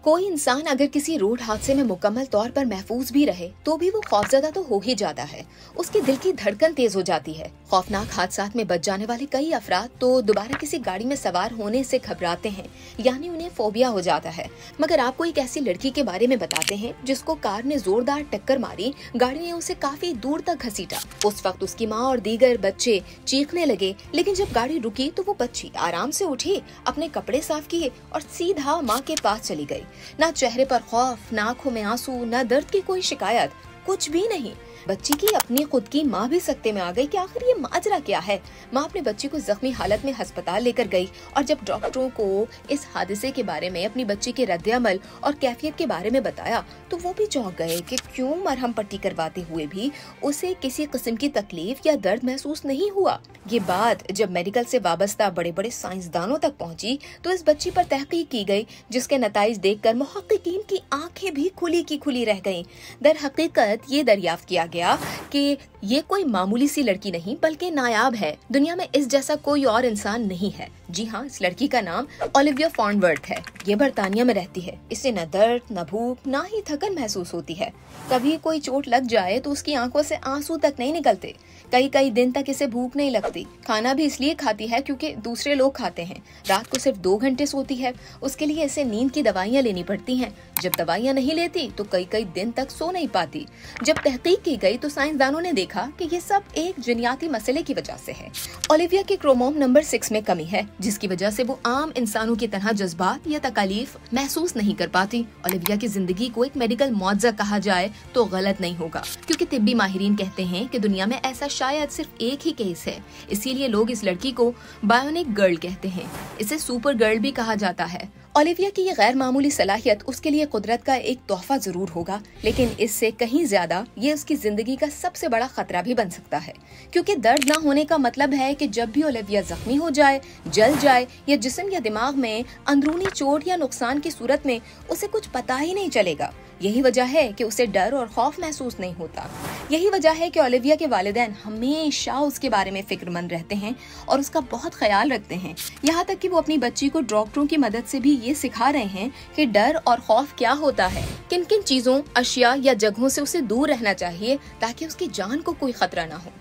कोई इंसान अगर किसी रोड हादसे में मुकम्मल तौर पर महफूज भी रहे तो भी वो खौफजदा तो हो ही जाता है। उसके दिल की धड़कन तेज हो जाती है। खौफनाक हादसात में बच जाने वाले कई अफराद तो दोबारा किसी गाड़ी में सवार होने से घबराते हैं, यानी उन्हें फोबिया हो जाता है। मगर आपको एक ऐसी लड़की के बारे में बताते हैं जिसको कार ने जोरदार टक्कर मारी, गाड़ी ने उसे काफी दूर तक घसीटा। उस वक्त उसकी माँ और दीगर बच्चे चीखने लगे, लेकिन जब गाड़ी रुकी तो वो बच्ची आराम से उठी, अपने कपड़े साफ किए और सीधा माँ के पास चली गई। ना चेहरे पर खौफ, ना आंखों में आंसू, ना दर्द की कोई शिकायत, कुछ भी नहीं। बच्ची की अपनी खुद की माँ भी सकते में आ गई कि आखिर ये माजरा क्या है। माँ अपने बच्ची को जख्मी हालत में अस्पताल लेकर गई और जब डॉक्टरों को इस हादसे के बारे में, अपनी बच्ची के रद्द-ए-अमल और कैफियत के बारे में बताया तो वो भी चौंक गए कि क्यों मरहम पट्टी करवाते हुए भी उसे किसी किस्म की तकलीफ या दर्द महसूस नहीं हुआ। ये बात जब मेडिकल से वाबस्ता बड़े बड़े साइंसदानों तक पहुंची तो इस बच्ची पर तहकीक की गई, जिसके नताइज देखकर मुहक्किकीन की आंखें भी खुली की खुली रह गईं। दर हकीकत ये दरियाफ्त किया गया कि ये कोई मामूली सी लड़की नहीं बल्कि नायाब है। दुनिया में इस जैसा कोई और इंसान नहीं है। जी हाँ, इस लड़की का नाम ओलिविया फॉर्नवर्थ है। ये बर्तानिया में रहती है। इसे न दर्द, न भूख, न ही थकन महसूस होती है। कभी कोई चोट लग जाए तो उसकी आंखों से आंसू तक नहीं निकलते। कई कई दिन तक इसे भूख नहीं लगती। खाना भी इसलिए खाती है क्योंकि दूसरे लोग खाते हैं। रात को सिर्फ 2 घंटे सोती है। उसके लिए इसे नींद की दवाइयाँ लेनी पड़ती हैं। जब दवाइयाँ नहीं लेती तो कई कई दिन तक सो नहीं पाती। जब तहकीक की गई तो साइंसदानों ने देखा कि ये सब एक जिनियाती मसले की वजह से है। ओलिविया के क्रोमोसोम नंबर 6 में कमी है, जिसकी वजह से वो आम इंसानों की तरह जज्बात या तकालीफ महसूस नहीं कर पाती। ओलिविया की जिंदगी को एक मेडिकल मुआवजा कहा जाए तो गलत नहीं होगा, क्योंकि तिब्बी माहिरीन कहते हैं कि दुनिया में ऐसा शायद सिर्फ एक ही केस है। इसीलिए लोग इस लड़की को बायोनिक गर्ल कहते हैं। इसे सुपर गर्ल भी कहा जाता है। ओलिविया की ये गैर मामूली सलाहियत उसके लिए कुदरत का एक तोहफा जरूर होगा, लेकिन इससे कहीं ज्यादा ये उसकी जिंदगी का सबसे बड़ा खतरा भी बन सकता है। क्योंकि दर्द ना होने का मतलब है कि जब भी ओलिविया जख्मी हो जाए, जल जाए या जिस्म या दिमाग में अंदरूनी चोट या नुकसान की सूरत में उसे कुछ पता ही नहीं चलेगा। यही वजह है कि उसे डर और खौफ महसूस नहीं होता। यही वजह है कि ओलिविया के वालिदैन हमेशा उसके बारे में फिक्रमंद रहते हैं और उसका बहुत ख्याल रखते हैं। यहाँ तक कि वो अपनी बच्ची को डॉक्टरों की मदद से भी ये सिखा रहे हैं कि डर और खौफ क्या होता है, किन किन चीजों, अशिया या जगहों से उसे दूर रहना चाहिए ताकि उसकी जान को कोई खतरा ना हो।